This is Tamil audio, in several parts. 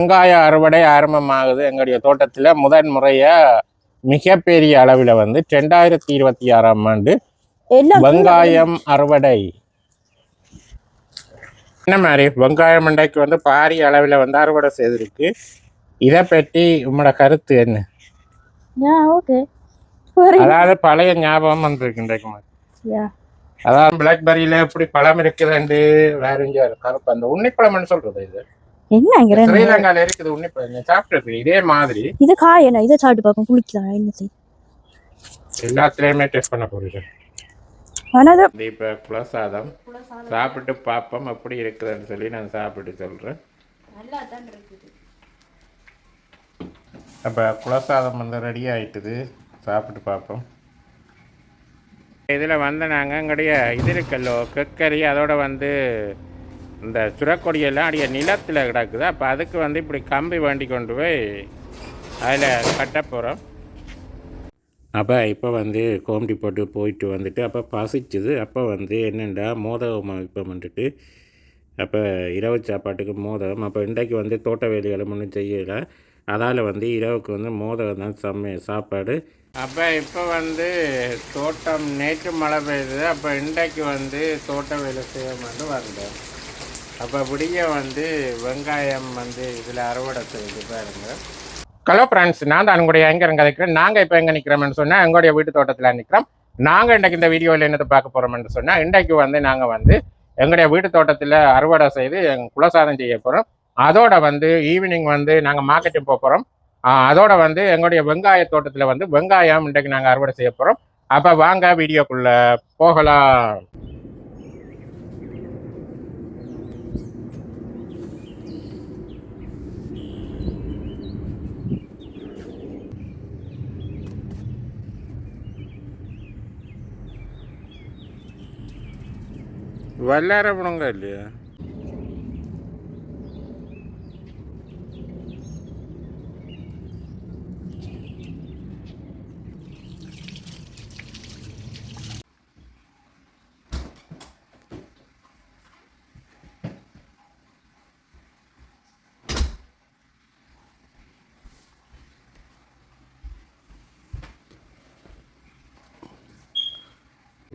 வெங்காய அறுவடை ஆரம்பமாகுது. எங்களுடைய தோட்டத்தில் முதன் முறையாக மிகப்பெரிய அளவில் வந்து 2026ஆம் ஆண்டு வெங்காயம் அறுவடை. என்ன மாதிரி வெங்காயம் மண்டைக்கு வந்து பாரிய அளவில் வந்து அறுவடை செய்திருக்கு. இதை பற்றி உங்களோட கருத்து என்ன? அதாவது பழைய ஞாபகம் வந்திருக்கு இன்றைக்கு. அதாவது பிளாக்பெரியில எப்படி பழம் இருக்குதுண்டு வேற எங்கேயோ கருப்பு அந்த உன்னிப்பழம்னு சொல்றது. இது என்ன ஸ்ரீலங்கால இருக்குது உன்னிப்பழம். சாப்பிட்டு இதே மாதிரி இது காயனா இதை சாப்பிட்டு பார்ப்போம். குளிக்கலாம் என்ன செய்ய எல்லாத்துலயுமே டெஸ்ட் பண்ண போறீங்க. இப்போ குலசாதம் சாப்பிட்டு பார்ப்போம் எப்படி இருக்குதுன்னு சொல்லி நான் சாப்பிட்டு சொல்றேன். அப்போ குலசாதம் வந்து ரெடி ஆயிட்டுது. சாப்பிட்டு பார்ப்போம். இதில் வந்து நாங்கள் எங்களுடைய இது இருக்கல்லோ கக்கரி அதோட வந்து இந்த சுரக்கொடியெல்லாம் அடைய நிலத்தில் கிடக்குது. அப்போ அதுக்கு வந்து இப்படி கம்பி வேண்டி கொண்டு போய் அதில் கட்ட போகிறோம். அப்போ இப்போ வந்து கோம்பி போட்டு போயிட்டு வந்துட்டு அப்போ பசிச்சுது. அப்போ வந்து என்னென்னா மோதகம் இப்போ வந்துட்டு அப்போ இரவு சாப்பாட்டுக்கு மோதகம். அப்போ இன்றைக்கு வந்து தோட்ட வேலைகளும் ஒன்றும் செய்யலை. அதால் வந்து இரவுக்கு வந்து மோதகம் தான் சாப்பாடு. அப்போ இப்போ வந்து தோட்டம் நேற்று மழை பெய்யுது. அப்போ இன்றைக்கு வந்து தோட்ட வேலை செய்ய வந்து வந்தேன். அப்போ விடிய வந்து வெங்காயம் வந்து இதில் அறுவடை செய்து பாருங்க. ஹலோ ஃப்ரெண்ட்ஸ், நான் தான் உங்களுடைய எங்கே கதைக்கிறேன். நாங்கள் இப்போ எங்கே நிற்கிறோம்னு சொன்னால் எங்களுடைய வீட்டு தோட்டத்தில் நிற்கிறோம். நாங்கள் இன்றைக்கு இந்த வீடியோவில் என்னத்தை பார்க்க போகிறோம்னு சொன்னால் இன்றைக்கு வந்து நாங்கள் வந்து எங்களுடைய வீட்டு தோட்டத்தில் அறுவடை செய்து குலசாதம் செய்ய போகிறோம். அதோட வந்து ஈவினிங் வந்து நாங்கள் மார்க்கெட்டுக்கு போக போகிறோம். அதோட வந்து எங்களுடைய வெங்காய தோட்டத்தில் வந்து வெங்காயம் இன்றைக்கு நாங்கள் அறுவடை செய்ய போகிறோம். அப்போ வாங்க வீடியோக்குள்ளே போகலாம். வல்லாரப்பணங்க இல்லையா?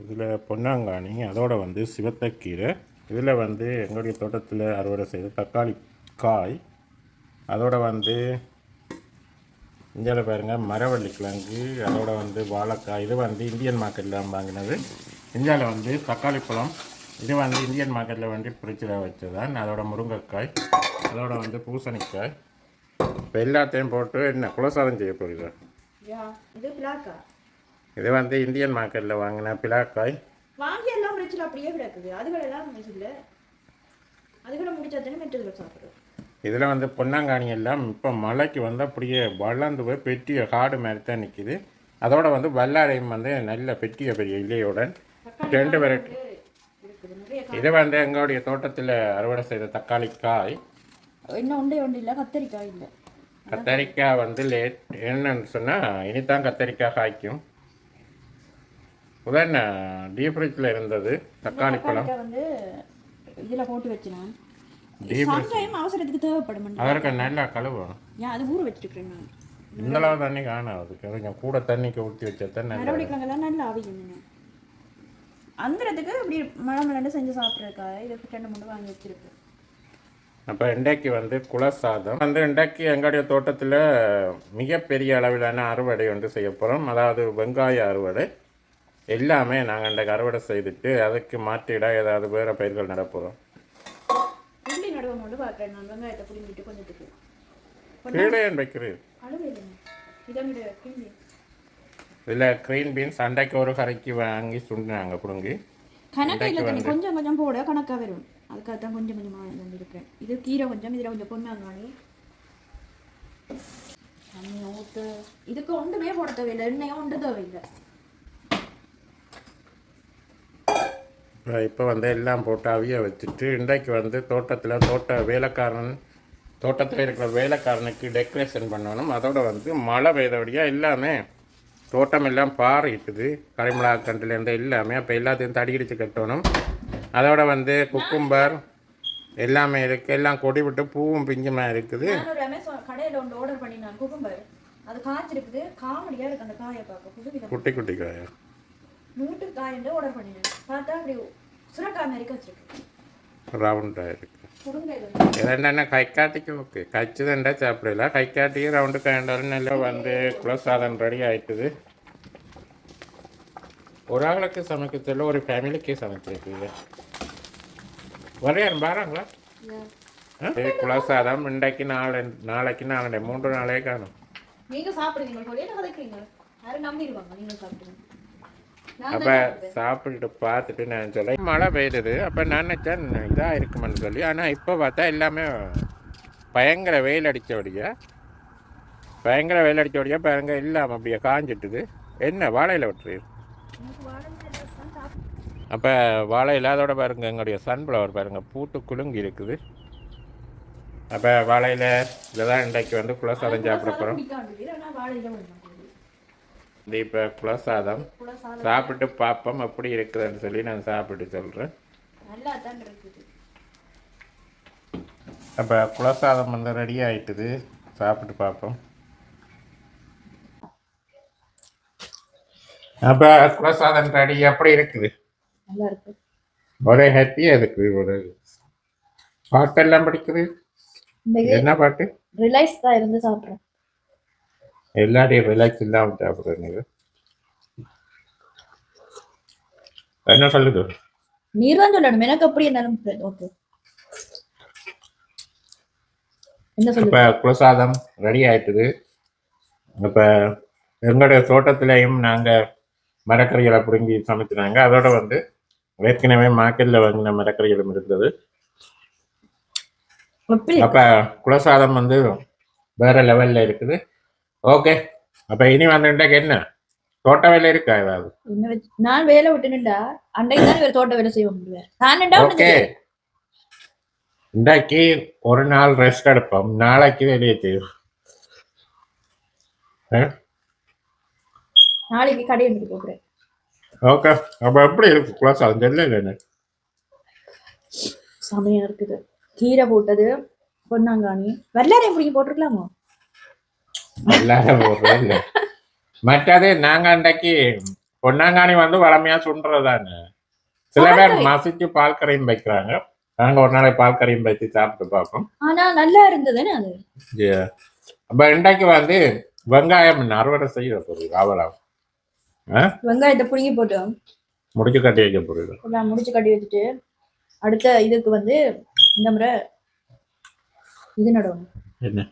இதில் பொன்னாங்கானி அதோட வந்து சிவத்தக்கீரை. இதில் வந்து எங்களுடைய தோட்டத்தில் அறுவடை செய்த தக்காளி காய். அதோட வந்து இந்தியாவில் பாருங்கள் மரவள்ளி கிழங்கு. அதோட வந்து வாழைக்காய். இது வந்து இந்தியன் மார்க்கெட்டில் வாங்கினது. இந்தியாவில் வந்து தக்காளி பழம். இது வந்து இந்தியன் மார்க்கெட்டில் வந்து பிரிச்சில் வச்சதான். அதோட முருங்கைக்காய். அதோட வந்து பூசணிக்காய். இப்போ எல்லாத்தையும் போட்டு என்ன குலசாதம் செய்ய போகுது. இது வந்து இந்தியன் மார்க்கெட்டில் வாங்கின பிளாக்காய். வாங்கி எல்லாம் முடிச்சு அப்படியே கிடக்குது. அதுகளெல்லாம் இல்லை, அதுகளை முடிச்சாதானே மெட்டதுல சாப்பிடுறோம். இதில் வந்து பொன்னாங்கானி எல்லாம் இப்போ மழைக்கு வந்து அப்படியே வளர்ந்து போய் பெட்டிய காடு மாதிரி தான் நிற்கிது. அதோட வந்து வல்லாரையும் வந்து நல்ல பெட்டிய பெரிய இலையுடன் 2 வெரைட்டி. இது வந்து எங்களுடைய தோட்டத்தில் அறுவடை செய்த தக்காளி காய். இன்னும் ஒன்று இல்லை, கத்தரிக்காய் இல்லை. கத்தரிக்காய் வந்து லேட் என்னன்னு சொன்னால் இனித்தான் கத்தரிக்காய் காய்க்கும். உடனே டீப் ஃப்ரிட்ஜில் இருந்தது தக்காளி பழம் வந்து இதில் போட்டு வச்சுனேன். அவசரத்துக்கு தேவைப்படும். அதற்கு நல்லா கழுவும். ஏன் அது ஊற வச்சுருக்கேன் நான். இந்த அளவு தண்ணி காணும். அதுக்கு கொஞ்சம் கூட தண்ணிக்கு ஊற்றி வச்சா தான் நல்லா ஆவிக்கணும். அந்தரத்துக்கு இப்படி மழை மழை செஞ்சு சாப்பிட்றதுக்கா இதுக்கு 2-3 வாங்கி வச்சிருக்கு. அப்போ இன்றைக்கு வந்து குலசாதம் வந்து இன்றைக்கு எங்களுடைய தோட்டத்தில் மிகப்பெரிய அளவிலான அறுவடை வந்து செய்ய போகிறோம். அதாவது வெங்காய அறுவடை. எல்லாமே நாங்கள் இன்றைக்கு அறுவடை செய்துட்டு அதுக்கு மாற்றிட ஏதாவது வேறு பயிர்கள் நடப்போகிறோம். இதில் க்ரீன் பீன்ஸ் அன்றைக்கு ஒரு கரைக்கு வாங்கி சுண்டினாங்க பிடுங்கி. கொஞ்சம் கொஞ்சம் போட கணக்காக வரும். அதுக்காக தான் கொஞ்சம் கொஞ்சமாக இருக்கிறேன். இது கீரை கொஞ்சம், இதில் கொஞ்சம் பொன்னாங்கானி தண்ணி ஊற்று. இதுக்கு ஒன்றுமே போட தேவையில்லை, எண்ணெயும் ஒன்று தேவையில்லை. இப்போ வந்து எல்லாம் போட்டு அவிய வச்சுட்டு இன்றைக்கு வந்து தோட்டத்தில் இருக்கிற வேலைக்காரனுக்கு டெக்கரேஷன் பண்ணணும். அதோட வந்து மழை பெய்தபடியாக எல்லாமே தோட்டம் எல்லாம் பாறிட்டுது. கரிமிளகா கண்டுலேருந்து எல்லாமே. அப்போ எல்லாத்தையும் தடிக்கிடிச்சு கட்டணும். அதோட வந்து குக்கும்பர் எல்லாமே இருக்குது, எல்லாம் கொடி விட்டு பூவும் பிஞ்சுமா இருக்குது. நான் ஒரு அமேசான் கடையில் ஒன்று ஆர்டர் பண்ணி நான் குக்கும்பர் அது காய்ச்சிருக்குது, காமெடியாக இருக்குது அந்த காயை பார்க்க. புதுவிதம் குட்டி குட்டி காயா நூட்டு காய்ண்டு ஆர்டர் பண்ணினேன். பார்த்தா அப்படி சுரக்காய் மாதிரி வச்சிருக்கு, ரவுண்டாக இருக்குது. குடுங்க என்னென்ன கை காட்டிக்கு ஓகே கச்சிதண்டா சாப்பிடல, கை காட்டிக்கு ரவுண்டு காய்ண்டாலும் நல்லா வந்து குலசாதம் ரெடி ஆயிட்டுது. ஒரு ஆளுக்கு சமைக்க சொல்ல ஒரு ஃபேமிலிக்கு சமைச்சிருக்குது. வரையாரும் பாருங்களா குலசாதம் இன்றைக்கு நாளைக்கு 3 நாளே காணும். நீங்க சாப்பிடுவீங்க போல என்ன கதைக்கிறீங்க, யாரும் நம்பிடுவாங்க நீங்க சாப்பிடுவீங்க. அப்போ சாப்பிட்டுட்டு பார்த்துட்டு நான் சொல்ல மழை பெய்யுது. அப்போ நான் நினச்சேன் இதாக இருக்குமென்னு சொல்லி, ஆனால் இப்போ பார்த்தா எல்லாமே பயங்கர வெயில் அடித்தபடியா பாருங்க இல்லாமல் அப்படியே காஞ்சிட்டுது. என்ன வாழையில் விட்டுரு. அப்போ வாழை இல்லாதோட பாருங்க எங்களுடைய சன்ஃப்ளவர் பாருங்கள் பூட்டு குலுங்கி இருக்குது. அப்போ வாழையில் இதில் தான் இன்றைக்கு வந்து குலசாதம் சாப்பிட போகிறோம். இது இப்போ குலசாதம் சாப்பிட்டு பார்ப்போம் எப்படி இருக்குதுன்னு சொல்லி நான் சாப்பிட்டு சொல்கிறேன். அப்போ குலசாதம் வந்து ரெடி ஆகிட்டுது, சாப்பிட்டு பார்ப்போம். அப்போ குலசாதம் ரெடி எப்படி இருக்குது? ஒரே ஹாப்பியாக இருக்குது. ஒரு பாட்டெல்லாம் படிக்குது. என்ன பாட்டு? ரிலாக்ஸ் தான் இருந்து சாப்பிட்றேன். எல்லாரையும் ரிலாக்ஸ் இல்லாமல் சாப்பிட்றேன். என்ன சொல்லுது? நீர் தான் சொல்லணும், எனக்கு அப்படி என்ன. ஓகே இப்போ குலசாதம் ரெடி ஆயிட்டுது. இப்போ எங்களுடைய தோட்டத்திலையும் நாங்கள் மரக்கறிகளை பிடுங்கி சமைச்சினாங்க. அதோட வந்து ஏற்கனவே மார்க்கெட்டில் வாங்கின மரக்கறிகளும் இருந்தது. அப்போ குலசாதம் வந்து வேற லெவலில் இருக்குது. ஓகே, அப்போ இனி வந்துட்டாக்க என்ன தோட்ட வேலை இருக்கா ஏதாவது? நான் வேலை விட்டுனுண்டா அன்றைக்கு தான் தோட்ட வேலை செய்ய முடியும். ஓகே, இன்றைக்கு ஒரு நாள் ரெஸ்ட் எடுப்போம், நாளைக்கு வெளியே செய்வோம். நாளைக்கு கடை எடுத்து போகிறேன். ஓகே, அப்போ எப்படி இருக்கு குலசாதம்? தெரியல செமையா இருக்குது. கீரை போட்டது, பொன்னாங்கானி, வெள்ளாரையும் பிடிங்கி போட்டிருக்கலாமோ? வெள்ளாரை போடுறது இல்லை, மற்றது நாங்கள் அன்றைக்கு பொன்னாங்கானி வந்து வளமையாக சுண்டுறதானே. சில பேர் மசிச்சு பால் கரையும் வைக்கிறாங்க. நாங்கள் ஒரு நாளைக்கு பால் கரையும் வச்சு சாப்பிட்டு பார்ப்போம். ஆனா நல்லா இருந்ததுன்னு அது. அப்போ இன்றைக்கு வந்து வெங்காயம் அறுவடை செய்கிற பொருள் ஆவலாம். வெங்காயத்தை புடுங்கி போட்டு முடிச்சு கட்டி வைக்க பொருள் முடிச்சு கட்டி வச்சுட்டு அடுத்த இதுக்கு வந்து இந்த முறை இது நடணும். என்ன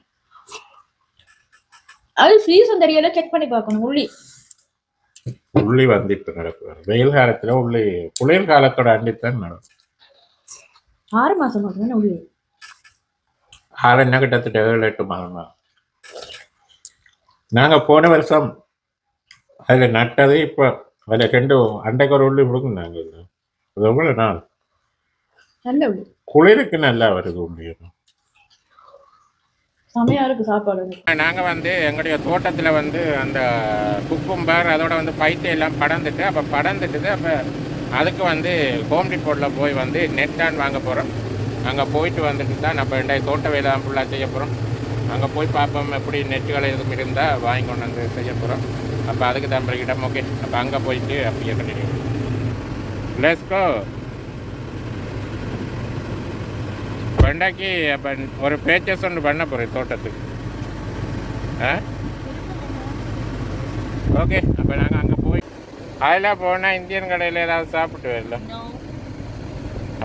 அது சீசன் தெரியல, செக் பண்ணி பார்க்கணும். உள்ளி வந்து இப்போ நடக்கும். வெயில் காலத்துல உள்ளி குளிர் காலத்தோட அண்டித்தான் நடக்கும். 6 மாசம் மட்டும் உள்ளி 6 என்ன கிட்டத்தட்ட 7-8 மாதம் தான். நாங்கள் போன வருஷம் அதில் நட்டது. இப்போ அதில் 2 அண்டைக்கு ஒரு உள்ளி கொடுக்கும். நாங்கள் அது எவ்வளோ நாள் நல்ல உள்ளி குளிருக்கு நல்லா வருது உள்ளி. செமையா இருக்கு சாப்பாடு. நாங்கள் வந்து எங்களுடைய தோட்டத்தில் வந்து அந்த குக்கும்பர் அதோட வந்து பைத்தை எல்லாம் படந்துட்டு அப்போ அதுக்கு வந்து ஹோம் டிப்போர்ட்டில் போய் வந்து நெட்டான் வாங்க போகிறோம். அங்கே போயிட்டு வந்துட்டு தான் நம்ம தோட்ட வேலை ஃபுல்லாக செய்ய போகிறோம். அங்கே போய் பார்ப்போம் எப்படி நெட்டுகளை எதுவும் இருந்தால் வாங்கி கொண்டு வந்து செய்ய போகிறோம். அப்போ அதுக்கு தான் இடம். ஓகே, அப்போ அங்கே போயிட்டு அப்படியே கண்டினியூ. Let's go. பண்டாக்கி அப்போ ஒரு பேச்சஸ் ஒன்று பண்ண போகிறேன் தோட்டத்துக்கு. ஓகே, அப்போ நாங்கள் அங்கே போய் அதில் போனால் இந்தியன் கடையில் ஏதாவது சாப்பிட்டு வரல.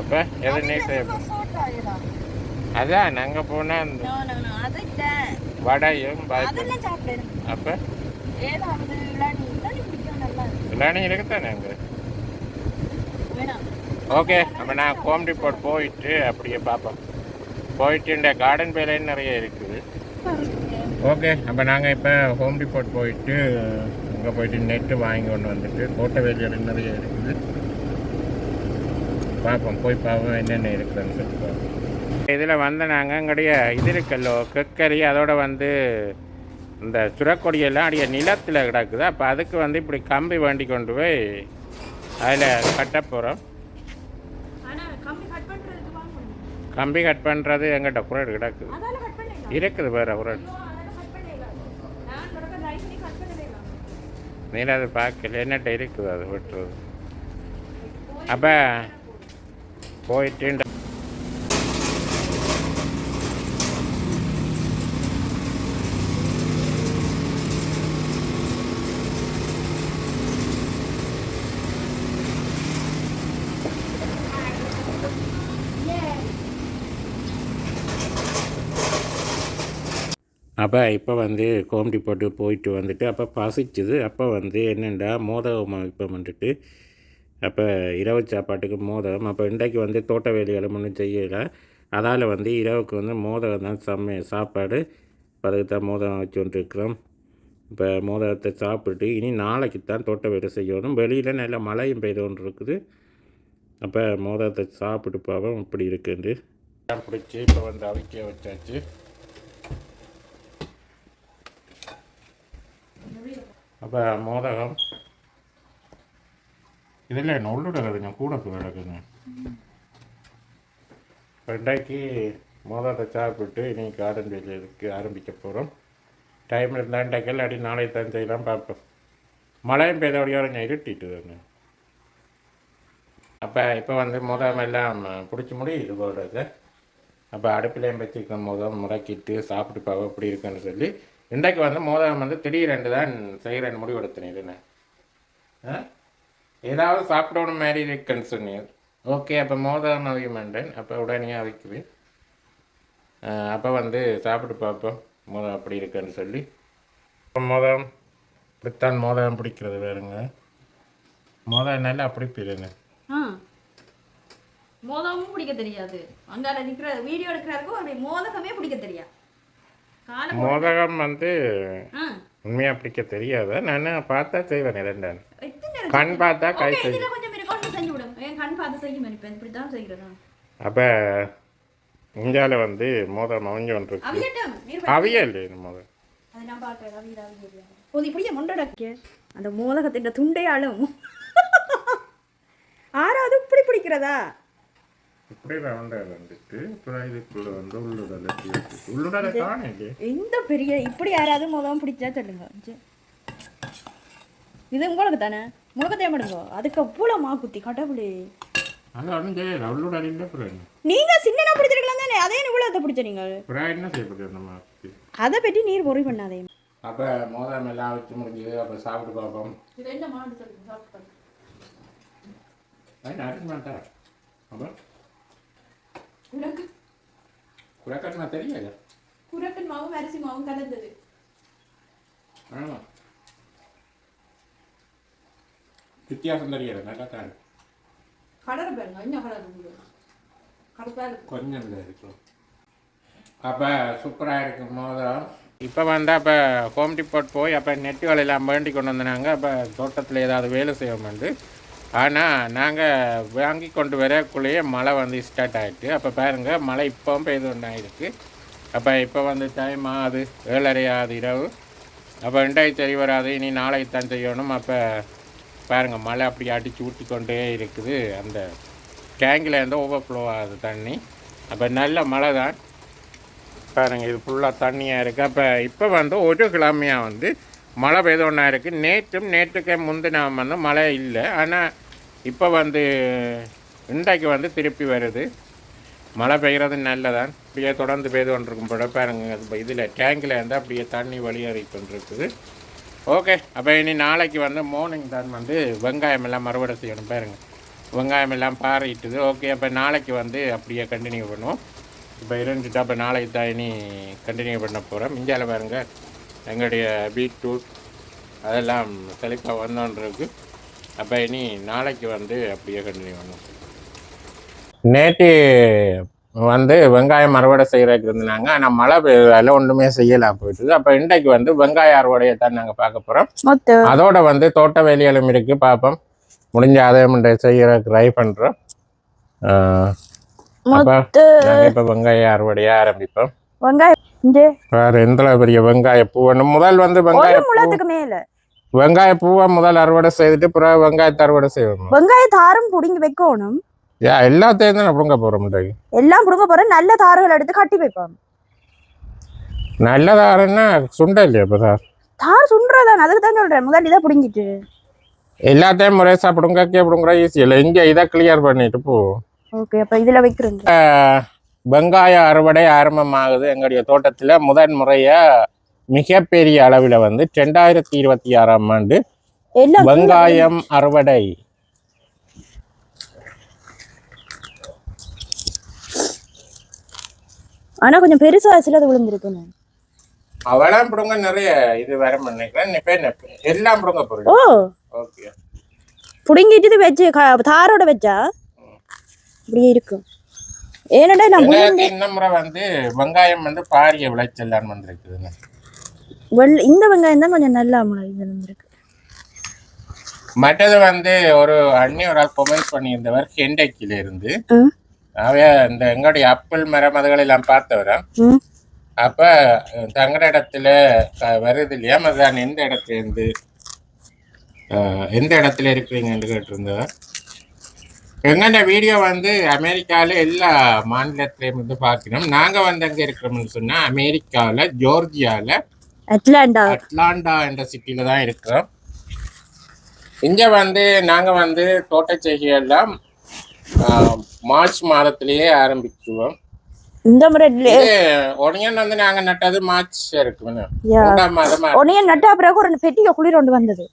அப்போ எது நீ செய்ய அதான் நாங்கள் போனால் அந்த வடையும் அப்போ இல்லானி இருக்குதானே அங்கே. ஓகே, அப்போ நான் ஹோம் டிப்போர்ட் போயிட்டு அப்படியே பார்ப்போம். போயிட்டு இந்த கார்டன் பேலைன்னு நிறைய இருக்குது. ஓகே, அப்போ நாங்கள் இப்போ ஹோம் டிப்போர்ட் போயிட்டு அங்கே போயிட்டு நெட்டு வாங்கி கொண்டு வந்துட்டு தோட்ட வேலைகள் நிறைய இருக்குது. பார்ப்போம், போய் பார்ப்போம் என்னென்ன இருக்குதுன்னு சொல்லிட்டு பார்ப்போம். இதில் வந்து நாங்கள் எங்களுடைய இது இருக்கல்லோ கக்கரி அதோட வந்து இந்த சுரக்கொடியெல்லாம் அடைய நிலத்தில் கிடக்குது. அப்போ அதுக்கு வந்து இப்படி கம்பி வேண்டி கொண்டு போய் அதில் கட்ட போகிறோம். கம்பி கட் பண்ணுறது எங்கிட்ட குரல் கிடக்குது அதால கட் பண்ணல இருக்குது வேறு குரல் அதால கட் பண்ணல நான் தொடக்க ட்ரை பண்ணி கட் பண்ணவே இல்லை நீல அது பார்க்கல என்னட்ட இருக்குது அது விட்டுறது அப்போ போயிட்டு அப்போ இப்போ வந்து கோம்பி போட்டு போயிட்டு வந்துட்டு அப்போ பசிச்சுது அப்போ வந்து என்னென்னா மோதகம் வைப்போம்ன்ட்டு அப்போ இரவு சாப்பாட்டுக்கு மோதகம் அப்போ இன்றைக்கு வந்து தோட்ட வேலைகளும் ஒன்றும் செய்யலை அதால் வந்து இரவுக்கு வந்து மோதகம் தான் சாப்பாடு அதுக்கு தான் மோதகம் வச்சு கொண்டிருக்கிறோம் இப்போ மோதகத்தை சாப்பிட்டு இனி நாளைக்கு தான் தோட்ட வேலை செய்யணும் வெளியில் நல்ல மழையும் பெய்து கொண்டு இருக்குது அப்போ மோதகத்தை சாப்பிட்டு பார்ப்போம் இப்படி இருக்குண்டு பிடிச்சி இப்போ வந்து அவிக்க வச்சாச்சு அப்போ மோதகம் இதில் என்ன உள்ளுட கொஞ்சம் கூட கிடக்குங்க இன்றைக்கு மோதகத்தை சாப்பிட்டு இனி கார்டன் வேலைக்கு ஆரம்பிக்க போகிறோம் டைம் இருந்தால் இன்றைக்கு இல்லாட்டி நாளை தான் செய்யலாம் பார்ப்போம் மழையும் பெய்தோடையோட கொஞ்சம் இருட்டிட்டு தாங்க அப்போ இப்போ வந்து மோதகம் எல்லாம் பிடிச்சி முடியுது போடுறது அப்போ அடுப்பிலையும் வச்சுக்கிற மோதகம் முடக்கிட்டு சாப்பிட்டு பார்ப்போம் எப்படி இருக்குன்னு சொல்லி இன்றைக்கு வந்து மோதகம் வந்து திடீரென்று தான் செய்கிறேன்னு முடிவு எடுத்தேன் இதுன்னு ஏதாவது சாப்பிடணும் மாதிரி இருக்குன்னு சொன்னீர் ஓகே அப்போ மோதகம் அவிக்கமாட்டேன் அப்போ உடனே அவிக்குவேன் அப்போ வந்து சாப்பிட்டு பார்ப்போம் மோதகம் அப்படி இருக்குன்னு சொல்லி இப்போ மோதகம் இப்படித்தான் மோதகம் பிடிக்கிறது வேறுங்க மோதகம் நல்லா அப்படி போயிருங்க மோதகமும் பிடிக்க தெரியாது அங்கால நிற்கிற வீடியோ எடுக்கிறாருக்கும் அப்படி மோதகமே பிடிக்க தெரியாது மோதகம் வந்து உண்மையாக பிடிக்க தெரியாத நான் பார்த்தா செய்வேன் ரெண்டான் கண் பார்த்தா கை செய்யும் அப்போ இந்தியாவில் வந்து மோதகம் அமைஞ்சு வந்துருக்கு அவியல் மோதகம் அந்த மோதகத்தின் துண்டையாலும் ஆறாவது இப்படி பிடிக்கிறதா இப்படி ரவுண்டாக வந்துட்டு அப்புறம் இதுக்குள்ள வந்து உள்ளுடலை காணல இந்த பெரிய இப்படி யாராவது மோதகம் பிடிச்சா சொல்லுங்க இது உங்களுக்கு தானே முழுக்க தேவைப்படுங்க அதுக்கு அவ்வளோ மாக்குத்தி கடவுளே அது ஒன்றும் செய்யல உள்ளுடலை இல்லை அப்புறம் நீங்க சின்ன பிடிச்சிருக்கலாம் தானே அதே இவ்வளோ பிடிச்ச நீங்க அப்புறம் என்ன செய்யப்படுது அந்த மாக்குத்தி அதை பற்றி நீர் பொறி பண்ணாதே அப்போ மோதகம் எல்லாம் வச்சு முடிஞ்சது அப்போ சாப்பிட்டு பார்ப்போம் இது என்ன மாடு சொல்லுங்க சாப்பிட்டு அடிக்க மாட்டேன் அப்போ குரக்கு குரக்கட்டு நான் தெரியல குரக்கன் மாவும் அரிசி மாவும் கலந்தது ஆமாம் வித்தியாசம் தெரியல நல்லா தான் கலர் பாருங்க இன்னும் கலர் கலப்பாக கொஞ்சம் இல்லை இருக்கும் அப்போ சூப்பராக இருக்கும் மோதம் இப்போ வந்து அப்போ ஹோம் டிப்போர்ட் போய் அப்போ நெட்டு வேலையெல்லாம் வேண்டி கொண்டு வந்தாங்க அப்போ தோட்டத்தில் ஏதாவது வேலை செய்வோம்ண்டு ஆனால் நாங்கள் வாங்கி கொண்டு வரக்குள்ளேயே மழை வந்து ஸ்டார்ட் ஆகிட்டு அப்போ பாருங்கள் மழை இப்போவும் பெய்து கொண்டாயிருக்கு அப்போ இப்போ வந்து டைம் ஆகுது 7:30 ஆகுது இரவு அப்போ இன்றைக்கு சரி வராது இனி நாளைக்கு தான் செய்யணும் அப்போ பாருங்கள் மழை அப்படி அடித்து ஊற்றி கொண்டே இருக்குது அந்த டேங்கில் இருந்து ஓவர்ஃப்ளோ ஆகுது தண்ணி அப்போ நல்ல மழை தான் பாருங்கள் இது ஃபுல்லாக தண்ணியாக இருக்குது அப்போ இப்போ வந்து ஒரு கிழமையாக வந்து மழை பெய்த ஒன்றா இருக்குது நேற்றுக்கே முந்தின வந்து மழை இல்லை ஆனால் இப்போ வந்து இன்றைக்கு வந்து திருப்பி வருது மழை பெய்கிறது நல்லதான் அப்படியே தொடர்ந்து பெய்து கொண்டிருக்கும் போட பாருங்க இதில் டேங்கில் இருந்தால் அப்படியே தண்ணி வழியேறி கொண்டிருக்குது ஓகே அப்போ இனி நாளைக்கு வந்து மார்னிங் தான் வந்து வெங்காயம் எல்லாம் அறுவடை செய்யணும் பாருங்கள் வெங்காயம் எல்லாம் பாறிட்டுது ஓகே அப்போ நாளைக்கு வந்து அப்படியே கண்டினியூ பண்ணுவோம் இப்போ இருந்துட்டு அப்போ நாளைக்கு தான் இனி கண்டினியூ பண்ண போகிறோம் இந்தியாவில் பாருங்கள் எங்களுடைய பீட்ரூட் அதெல்லாம் செழிப்பாக வந்தோன்றிருக்கு அப்போ இனி நாளைக்கு வந்து அப்படியே கண்டினியூ பண்ணுவோம் நேற்று வந்து வெங்காயம் அறுவடை செய்கிறதுக்கு இருந்தாங்க ஆனால் மழை பெய்யல ஒன்றுமே செய்யலாம் போயிட்டுது அப்போ இன்றைக்கு வந்து வெங்காய அறுவடையை தான் நாங்கள் பார்க்க போகிறோம் அதோட வந்து தோட்ட வேலைகளும் இருக்குது பார்ப்போம் முடிஞ்ச அதையும் செய்கிற ட்ரை பண்ணுறோம் அப்போ நாங்கள் இப்போ வெங்காய அறுவடையை ஆரம்பிப்போம் வெங்காயம் வேற எந்த பெரிய வெங்காய பூ முதல் வந்து வெங்காய பூவை முதல் அறுவடை செய்துட்டு பிறகு வெங்காயத்தை அறுவடை செய்வோம் வெங்காய தாரம் புடிங்கி வைக்கணும் எல்லாத்தையும் தான் புடுங்க போகிறோம் இன்றைக்கு. எல்லாம் புடுங்க போறேன். நல்ல தார்கள் எடுத்து கட்டி வைப்பாங்க. நல்லதாருன்னா சுண்டை இல்லையா இப்போ சார்? தார் சுண்டுறதான், அதுக்கு தான் சொல்றேன். முதல் இதை புடுங்கிட்டு எல்லாத்தையும் முறை சாப்பிடுங்க பிடுங்குற ஈஸி இல்லை. இங்கே இதை கிளியர் பண்ணிட்டு போ. ஓகே, அப்போ இதில் வைக்கிறேங்க. வெங்காய அறுவடை ஆரம்பமாகுது எங்களுடைய தோட்டத்தில். முதன் முறையாக மிகப்பெரிய அளவில் வந்து 2026ஆம் ஆண்டு வெங்காயம் அறுவடை. ஆனால் கொஞ்சம் பெருசா சிலது விழுந்துருக்குன்னு. அவெல்லாம் பிடுங்க நிறைய இது வர நினைக்கிறேன். எல்லாம் பிடுங்க போறேன். ஓ ஓகே, புடுங்கிட்டு வச்சு தாரோட வச்சா இப்படியே இருக்கும். ஏனடா நான் இந்த முறை வந்து வெங்காயம் வந்து பாரிய விளைச்சல் வந்திருக்குதுங்க. இந்த வெங்காயம் தான் கொஞ்சம் நல்லா இது வந்திருக்கு. மற்றது வந்து ஒரு அண்ணி ஒரு ஆள் கொமெண்ட் பண்ணியிருந்தவர் கெண்டக்கில இருந்து. இந்த எங்களுடைய ஆப்பிள் மரம் அதுகள் எல்லாம் பார்த்தவரா. அப்ப தங்குற இடத்துல வருது இல்லையா, அதுதான் எந்த இடத்துல இருந்து எந்த இடத்துல இருக்கிறீங்கன்னு கேட்டிருந்தவர். எங்கள்ட வீடியோ வந்து அமெரிக்காவில் எல்லா மாநிலத்திலையும் வந்து பார்க்கணும். நாங்கள் வந்து எங்கே இருக்கிறோம்னு சொன்னால் அமெரிக்காவில் ஜோர்ஜியாவில் அட்லாண்டா என்ற சிட்டியில் தான் இருக்கிறோம். இங்கே வந்து நாங்கள் வந்து தோட்டச்செய்கையெல்லாம் மார்ச் மாதத்திலேயே ஆரம்பிச்சுவோம். இந்த முறை ஒனியன் வந்து நாங்கள் நட்டது மார்ச் இருக்குன்னு. ஒனியன் நட்டா பிறகு ஒரு பெட்டியை குளிர் கொண்டு வந்தது.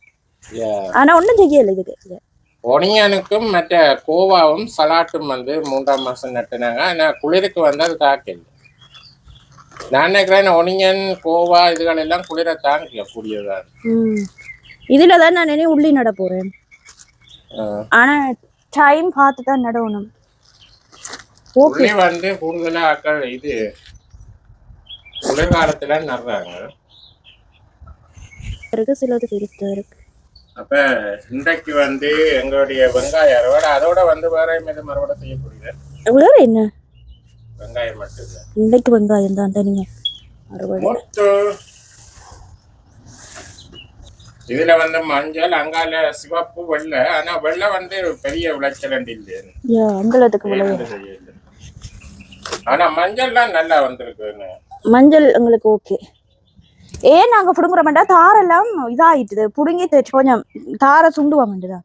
ஆனால் ஒன்றும் செய்யலை இதுக்கு. ஒனியனுக்கும் மற்ற கோவாவும் சலாட்டும் வந்து 3ஆம் மாதம் நட்டுனாங்க. ஆனால் குளிருக்கு வந்து அது தாக்கல. நான் நினைக்கிறேன் ஒனியன் கோவா இதுகள் எல்லாம் குளிர தாங்கக்கூடியதா. இதில் தான் நான் நினைவு உள்ளி நட போகிறேன். ஆனால் டைம் பார்த்து தான் நடணும். உள்ளி வந்து கூடுதலாக ஆக்கள் இது குளிர்காலத்தில் நடுறாங்க. சிலது பெருசா இருக்கு. அப்ப இன்றைக்கு வந்து எங்களுடைய வெங்காய அறுவடை, அதோட வந்து வேற மீது அறுவடை செய்யக்கூடிய வேற என்ன வெங்காயம் மட்டும்தான். இன்றைக்கு வெங்காயம் தான் தனியா அறுவடை. இதுல வந்து மஞ்சள், அங்கால சிவப்பு, வெள்ளை. ஆனா வெள்ளை வந்து பெரிய விளைச்சல் இல்லையா, அங்களுக்கு. ஆனா மஞ்சள் தான் நல்லா வந்திருக்கு. மஞ்சள் உங்களுக்கு ஓகே. ஏன் நாங்க புடுங்குற மாட்டா தாரெல்லாம் இதாயிட்டுது, புடுங்கி கொஞ்சம் தாரை சுண்டுவா மாட்டுதான்.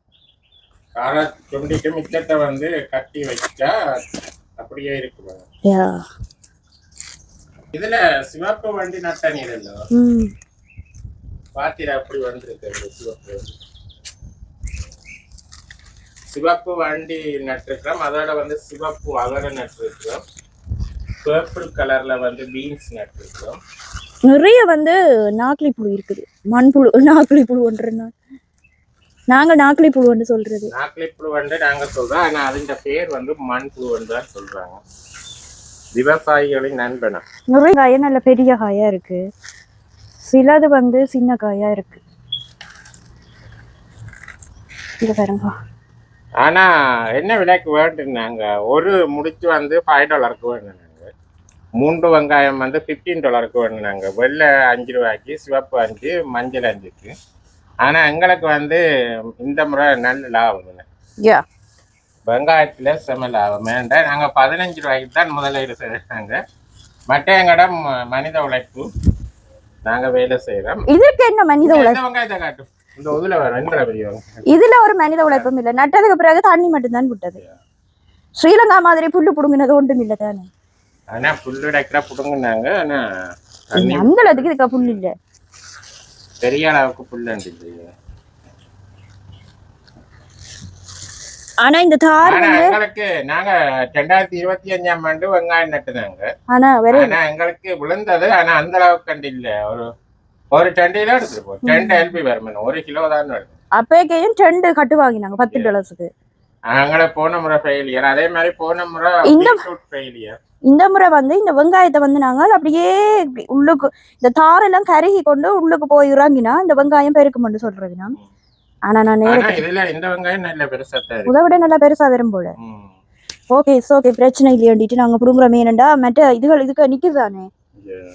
தாரை சுண்டிட்டு மிச்சத்தை வந்து கட்டி வச்சா அப்படியே இருக்கு. இதுல சிவப்பு வண்டி நட்ட நீர் இல்ல பாத்திர அப்படி வந்திருக்கு. சிவப்பு வண்டி நட்டிருக்கிறோம். அதோட வந்து சிவப்பு அவரை நட்டிருக்கிறோம். பர்பிள் கலர்ல வந்து பீன்ஸ் நட்டிருக்கிறோம். நிறைய வந்து நாக்லி புழு இருக்குது. மண்புழு நாக்லி புழு ஒன்றுனா நாங்க நாக்லி புழு சொல்றது. நாக்லி புழு நாங்க சொல்றோம். ஆனா அதுன்ற பேர் வந்து மண்புழு தான் சொல்றாங்க. விவசாயிகளின் நண்பனா. நிறைய காய நல்ல பெரிய காயா இருக்கு, சிலது வந்து சின்ன காயா இருக்கு. இது பாருங்க. ஆனா என்ன விலைக்கு வேண்டுனாங்க, ஒரு முடிச்சு வந்து $5 வேணுனாங்க. 3 வெங்காயம் வந்து $15 வேணுனாங்க. வெள்ளை 5 ரூபாய்க்கு, சிவப்பு 5, மஞ்சள் 5க்கு. ஆனா எங்களுக்கு வந்து இந்த முறை நல்ல லாபம். வெங்காயத்துல செம லாபம். வேண்டாம், நாங்க 15 ரூபாய்க்கு தான் முதலீடு செய்யறாங்க. மற்ற எங்களிடம் மனித உழைப்பு, நாங்க வேலை செய்யறோம். இதுக்கு என்ன மனித உழைப்பு? வெங்காயத்தை காட்டும் இந்த உதுல வரும். இதுல ஒரு மனித உழைப்பும் இல்லை. நட்டதுக்கு பிறகு தண்ணி மட்டும் தான் விட்டது. ஸ்ரீலங்கா மாதிரி புல்லு புடுங்கினது ஒன்றும் இல்லை தானே. ஆனா புல்லு டைக்கா புடுங்குனாங்க. ஆனா அந்த அளவுக்கு இதுக்கு புல் இல்ல, பெரிய அளவுக்கு புல்லு இல்ல. ஆனா இந்த தார் எங்களுக்கு நாங்க 2025ஆம் ஆண்டு வெங்காயம் நட்டுனாங்க. ஆனா எங்களுக்கு விழுந்தது. ஆனா அந்த அளவுக்கு கண்டு இல்ல. ஒரு 10 கிலோ எடுத்துருப்போம். 10 LP வரும், 1 கிலோ தான் வருது. அப்பேக்கையும் 10 கட்டு வாங்கினாங்க $10. அங்கே போன முறை ஃபெயிலியர். அதே மாதிரி போன முறை ஃபெயிலியர். இந்த முறை வந்து இந்த வெங்காயத்தை வந்து நாங்கள் அப்படியே உள்ளுக்கு இந்த தாரெல்லாம் கருகி கொண்டு உள்ளுக்கு போய் இறங்கினா இந்த வெங்காயம் பெருக்குமென்று சொல்றதுனா. ஆனா நான் இந்த வெங்காயம் நல்ல பெருசா இதை விட நல்லா பெருசா வரும் போல. ஓகே ஓகே, பிரச்சனை இல்லையாண்டிட்டு நாங்க புடுங்குற மீனண்டா மற்ற இதுகள் இதுக்கு நிக்குதானே.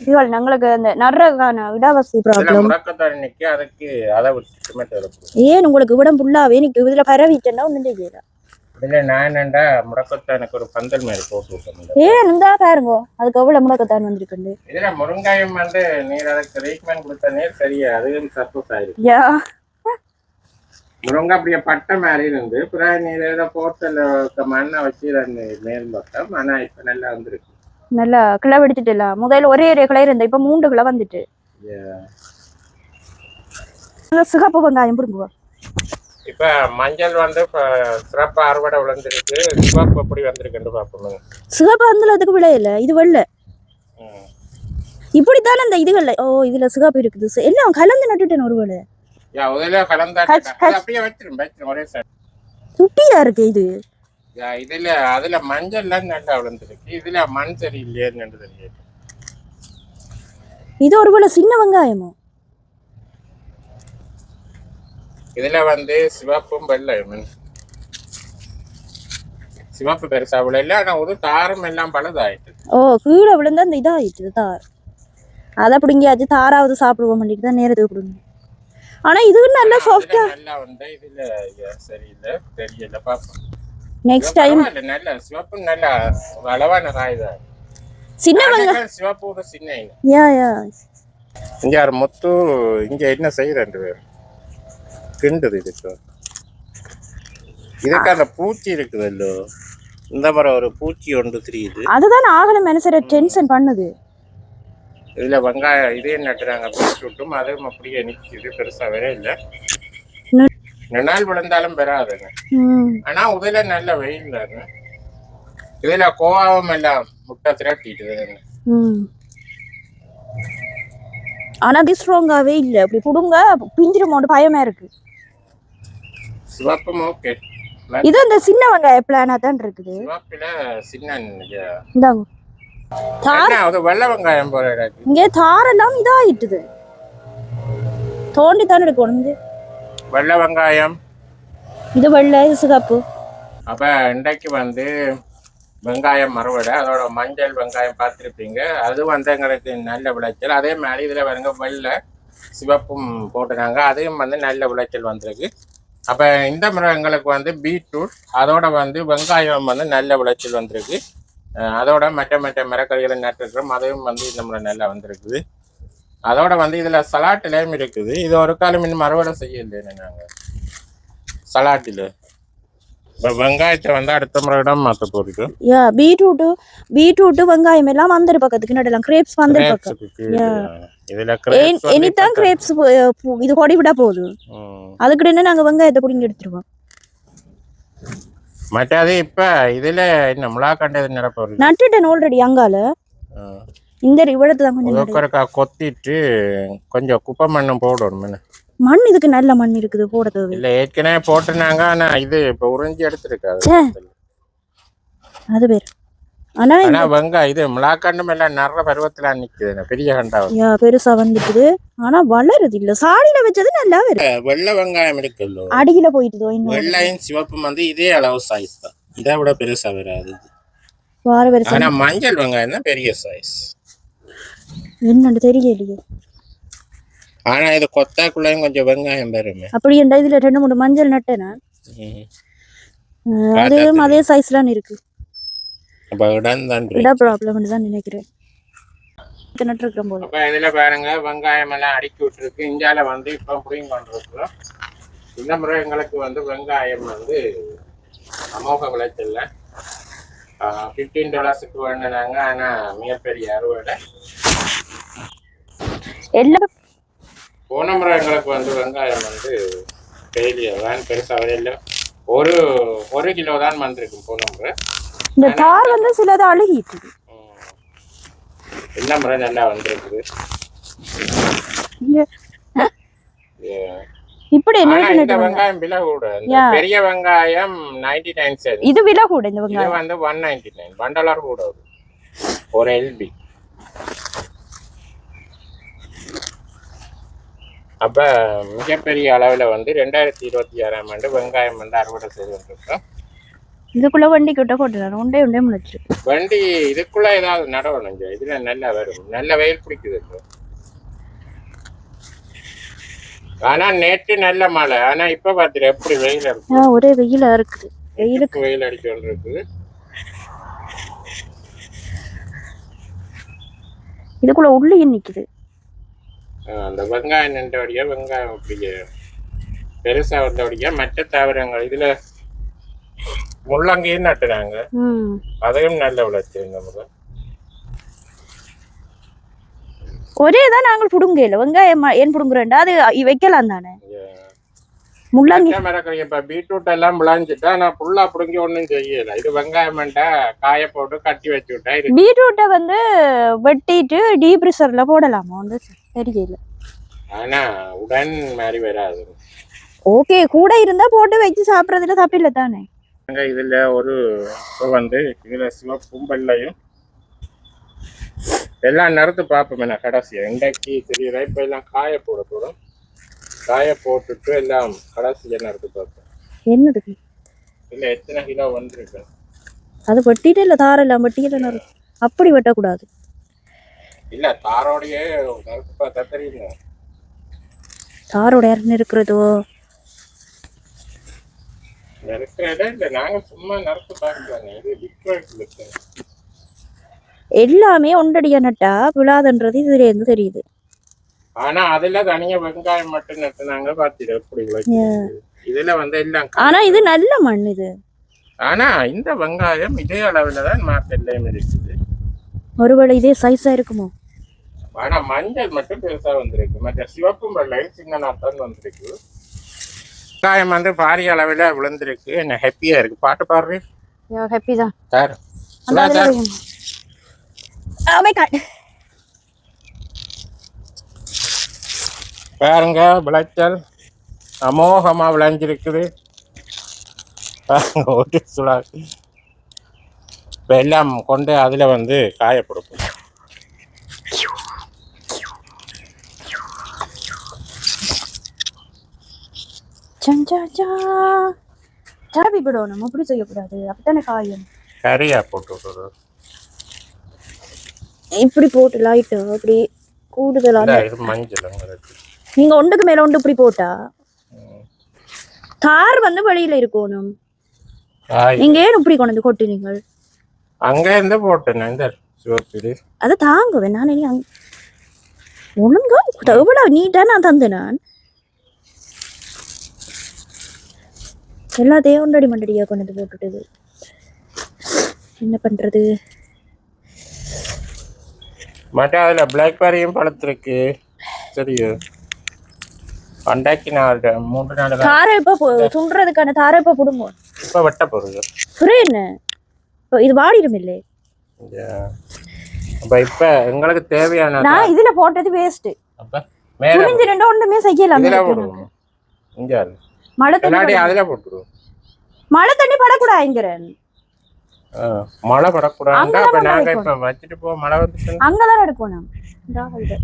இதுகள் நாங்களுக்கு அந்த நடுறதுக்கான இடவசதி ப்ராப்ளம். ஏன் உங்களுக்கு விடம் புல்லாவே நிக்கு, இதுல பரவிட்டேன்னா ஒன்றும் செய்யல. இதுல நான் என்னண்டா முடக்கத்தான் எனக்கு ஒரு பந்தல் மாதிரி போட்டு விட்டேன். ஏன் இருந்தா பாருங்க அதுக்கு எவ்வளவு முடக்கத்தான் வந்திருக்கு. இதுல முருங்காயம் வந்து நீர் அதுக்கு ட்ரீட்மெண்ட் கொடுத்த நீர் சரியா அதுவும் சப்போஸ் ஆயிருக்கு. யா முருங்கை அப்படியே பட்டை மாதிரி இருந்து பிறகு நீர் ஏதோ போட்டல மண்ணை வச்சு மேல் பட்டம். ஆனா இப்ப நல்லா வந்துருக்கு. நல்லா கிளை வெடிச்சிட்டு முதல்ல ஒரே கிளை இருந்த இப்ப 3 கிளை வந்துட்டு. சிகப்பு வெங்காயம் புரிஞ்சுவா. இப்ப மஞ்சள் வந்து சிறப்பா அறுவடை விழுந்திருக்கு. சிவப்பு எப்படி வந்திருக்குன்னு பாப்போம். சிகப்பு அதுக்கு விளையல இது வெள்ளை இப்படித்தானே இந்த இதுகள்ல. ஓ இதுல சிகப்பு இருக்குது எல்லாம் கலந்து நட்டுட்டேன் ஒருவேளை. அப்படியே வச்சிரும் ஒரே சைடு குட்டியா இருக்கு இது. இதுல அதுல மஞ்சள்ல நல்லா விழுந்திருக்கு. இதுல மண் சரியில்லையே தெரியாது. இது ஒருவேளை சின்ன வெங்காயமோ. இதுல வந்து சிவப்பும் வெள்ளையும். சிவப்பு பெருசா விளையில ஆனா ஒரு தாரம் எல்லாம் பழுதாயிட்டு. ஓ கீழே விழுந்தா அந்த இதாயிட்டு தார். அதை பிடிங்கியாச்சு தாராவது சாப்பிடுவோம் பண்ணிட்டு தான் நேரத்துக்கு பிடிங்க. ஆனா இது நல்லா சாஃப்ட்டா நல்லா வந்து இதுல சரியில்லை தெரியல பாப்போம். நெக்ஸ்ட் டைம் நல்ல சிவப்பு நல்ல அளவான காய்தான். சின்ன வெங்காயம் சிவப்பு ஒரு சின்ன யா யா. இங்க ஒரு முத்து இங்க என்ன செய்ய 2 பேர் கிண்டுது. இதுக்கு அந்த பூச்சி இருக்குதல்லோ இந்த மாதிரி ஒரு பூச்சி ஒன்று தெரியுது. அதுதான் ஆகல மனசர டென்ஷன் பண்ணுது. இதுல வெங்காயம் இதே நட்டுறாங்க பீட்ரூட்டும் அதுவும் அப்படியே நிற்கிது. பெருசா வேற இல்லை. 2 நாள் விழுந்தாலும் பெறாதுங்க. ஆனா உதவில நல்ல வெயில் தாங்க. இதுல கோவாவும் எல்லாம் முட்டை திரட்டிட்டு. ஆனா அது ஸ்ட்ராங்காவே இல்ல. அப்படி புடுங்க பிஞ்சிருமோன்னு பயமா இருக்கு. சிவப்பும் ஓகே. இது அந்த சின்ன வெங்காய பிளானா தான் இருக்குது. சிவப்புல சின்ன இந்தாங்க அது வெள்ளை வெங்காயம் போல இருக்கு. இங்க தாரெல்லாம் இதாயிட்டுது. தோண்டி தான் எடுக்கணும். வெள்ளை வெங்காயம் இது வெள்ளை இது சிகப்பு. அப்ப இன்றைக்கு வந்து வெங்காயம் அறுவடை. அதோட மஞ்சள் வெங்காயம் பார்த்துருப்பீங்க. அது வந்து எங்களுக்கு நல்ல விளைச்சல். அதே மாதிரி இதுல வருங்க வெள்ளை சிவப்பும் போட்டுனாங்க. அதையும் வந்து நல்ல விளைச்சல் வந்திருக்கு. அப்ப இந்த முறை எங்களுக்கு வந்து பீட்ரூட் அதோட வந்து வெங்காயம் வந்து நல்ல விளைச்சல் வந்திருக்கு. அதோட மற்ற மரக்கறிகளை நட்டுருக்கிறோம். அதையும் வந்து இந்த முறை நல்லா வந்திருக்குது. அதோட வந்து இதுல சலாட்டிலையும் இருக்குது. இது ஒரு காலம் இன்னும் அறுவடை செய்யலைன்னு நாங்கள் சலாட்டில். இப்போ வெங்காயத்தை வந்து அடுத்த முறையிடம் மாற்ற போகிறோம். பீட்ரூட் வெங்காயம் எல்லாம் வந்திரு பக்கத்துக்கு நடலாம். கிரேப்ஸ் வந்திரு பக்கத்துக்கு. இதுல எனிதான் கிரேப்ஸ் இது கொடி விட போகுது. அதுக்கு என்ன நாங்க வெங்காயத்தை குடிங்க எடுத்துருவோம். மற்றது இப்ப இதுல என்ன முளாக்கண்டது நடப்போம் நட்டுட்டேன் ஆல்ரெடி அங்கால. இந்த இவ்வளவு தான் கொஞ்சம் கொத்திட்டு கொஞ்சம் குப்பை மண்ணும் போடணும். மண் இதுக்கு நல்ல மண் இருக்குது போடுறது இல்ல ஏற்கனவே போட்டுனாங்க. ஆனா இது இப்ப உறிஞ்சி எடுத்துருக்காது அது பேர். ஆனா வெங்காயம் இது முளாக்கண்டம் எல்லாம் நிறைய பருவத்துல நிக்குது. பெரிய கண்டா பெருசா வந்துட்டுது. ஆனா வளருது இல்ல. சாடியில வச்சது நல்லா வரும். வெள்ளை வெங்காயம் இருக்குல்ல அடியில போயிட்டுதோ. வெள்ளையும் சிவப்பும் வந்து இதே அளவு சைஸ் தான். இதை விட பெருசா வராது. ஆனா மஞ்சள் வெங்காயம் தான் பெரிய சைஸ். என்னன்னு தெரியலையே. ஆனா இது கொத்தாக்குள்ளையும் கொஞ்சம் வெங்காயம் பெருமை. அப்படி என்ன இதுல 2-3 மஞ்சள் நட்டேனா அதே சைஸ்லாம் இருக்கு. ப்ராப்ளம் தான் நினைக்கிறேன். இதுல பாருங்க வெங்காயம் எல்லாம் அடுக்கி விட்டுருக்கு. இந்தியால வந்து இப்ப புடிங்க கொண்டிருக்கிறோம். இந்த முறை எங்களுக்கு வந்து வெங்காயம் வந்து அமோக விளைச்சல்ல $15 வேணுனாங்க. ஆனா மிகப்பெரிய அறுவடை. போன முறை எங்களுக்கு வந்து வெங்காயம் வந்து பெருசா வரையில ஒரு கிலோ தான் வந்திருக்கு போன முறை. இந்த தார் வந்து சிலது அழுகிட்டு. இந்த முறை நல்லா வந்திருக்குது. இப்படி இந்த வெங்காயம் விலை கூட. பெரிய வெங்காயம் 99 cents. இது விலை கூட. இந்த வெங்காயம் இது வந்து 199 $1 கூட ஒரு எல்பி. அப்ப மிகப்பெரிய அளவுல வந்து 2026ஆம் ஆண்டு வெங்காயம் வந்து அறுவடை செய்து கொண்டிருக்கோம். இதுக்குள்ள வண்டி கிட்ட போட்டுறாரு. ஒண்டே முடிச்சு வண்டி இதுக்குள்ள ஏதாவது நடவணும். இதுல நல்லா வரும். நல்ல வெயில் பிடிக்குது. ஆனா நேற்று நல்ல மழை. ஆனா இப்ப பாத்துரு எப்படி வெயில இருக்கு. ஒரே வெயிலா இருக்குது. வெயிலுக்கு வெயில் அடிச்சு கொண்டு இருக்குது. இதுக்குள்ள உள்ளியும் நிக்குது. அந்த வெங்காயம் நின்றபடியா வெங்காயம் அப்படியே பெருசா வந்தபடியா மற்ற தாவரங்கள் இதுல முள்ளங்கியும் நட்டுறாங்க. அதையும் நல்ல விளைச்சு நமக்கு. ஒரேதான் நாங்கள் புடுங்கல வெங்காயம் ஏன் புடுங்குறேன்டா அது வைக்கலாம் தானே. முள்ளங்கி இப்ப பீட்ரூட் எல்லாம் விளைஞ்சிட்டா நான் புல்லா புடுங்கி ஒண்ணும் செய்யல. இது வெங்காயம் காய போட்டு கட்டி வச்சு விட்டா. பீட்ரூட்டை வந்து வெட்டிட்டு டீப் ஃப்ரீசர்ல போடலாமா வந்து தெரியல. ஆனா உடன் மாதிரி வராது. ஓகே கூட இருந்தா போட்டு வச்சு சாப்பிடறதுல தப்பு இல்லை தானே. இதுல ஒரு வந்து இதுல சிவப்பும் வெள்ளையும் எல்லாம் நிறுத்து பார்ப்போம். நான் கடைசியா இன்றைக்கு தெரியல. இப்ப எல்லாம் காய போட போறோம். காய போட்டுட்டு எல்லாம் கடைசியா நிறுத்து பார்ப்போம். என்னது இல்ல எத்தனை கிலோ வந்துருக்கு அது வெட்டிட்டு இல்ல தார எல்லாம் வெட்டிட்டு அப்படி வெட்டக்கூடாது. இல்ல தாரோடைய நிறுத்து பார்த்தா தெரியுங்க. தாரோட யாருன்னு இருக்கிறதோ நிறுத்துறதே இல்ல. நாங்க சும்மா நிறுத்து பார்க்கலாங்க. இது விற்க எல்லாமே ஒன்றடியா நட்டா விழாதுன்றது இதுல இருந்து தெரியுது. ஆனா அதுல தனியா வெங்காயம் மட்டும் நட்டுனாங்க பாத்தீங்க எப்படி இதுல வந்து எல்லாம். ஆனா இது நல்ல மண் இது. ஆனா இந்த வெங்காயம் இதே அளவுலதான் மார்க்கெட்லயும் இருக்குது. ஒருவேளை இதே சைஸா இருக்குமோ. ஆனா மஞ்சள் மட்டும் பெருசா வந்திருக்கு. மற்ற சிவப்பும் வெள்ளையும் சின்ன நாத்தான் வந்திருக்கு. வெங்காயம் வந்து பாரிய அளவுல விழுந்திருக்கு. என்ன ஹாப்பியா இருக்கு. பாட்டு பாடுறேன். ஹாப்பி தான் சார். பாருங்க விளைச்சல் அமோகமா விளைஞ்சிருக்குது. பாருங்க ஒரு சுழா. இப்ப எல்லாம் கொண்டு அதுல வந்து காயப்படுக்கும். சாப்பி விடணும். அப்படி செய்யக்கூடாது. அப்படித்தானே காயும். கறியா போட்டு விட்டுரு. இப்படி போட்டு லைட்டு அப்படி கூடுதலா மஞ்சள் நீங்க ஒன்றுக்கு மேல ஒன்று இப்படி போட்டா தார் வந்து வெளியில இருக்கணும். நீங்க ஏன் இப்படி கொண்டு வந்து கொட்டி நீங்கள் அங்க இருந்து போட்டேன். இந்த சிவப்பு அதை தாங்குவேன் நான். நீ ஒழுங்கா எவ்வளவு நீட்டா நான் தந்தேன். நான் எல்லாத்தையும் ஒன்றடி மண்டடியா கொண்டு வந்து போட்டுட்டது. என்ன பண்றது. மற்ற அதுல பிளாக்பெரியும் பழத்திருக்கு. சரியா அண்டாக்கி நான் 3 நாள் தாரை இப்ப சுண்டுறதுக்கான தாரை இப்ப புடுங்க. இப்ப வெட்ட போறது என்ன இது வாடிடும் இல்லை. அப்ப இப்ப எங்களுக்கு தேவையான நான் இதுல போட்டது வேஸ்ட். அப்ப மேல ரெண்டு ஒண்ணுமே செய்யலாம். இங்க மழை தண்ணி அதுல போட்டுருவோம். மழை தண்ணி படக்கூடாதுங்கிறேன். மழை படக்கூடாது. அப்ப நாங்க இப்ப வச்சுட்டு போ மழை வந்து அங்கதான் எடுக்கணும்.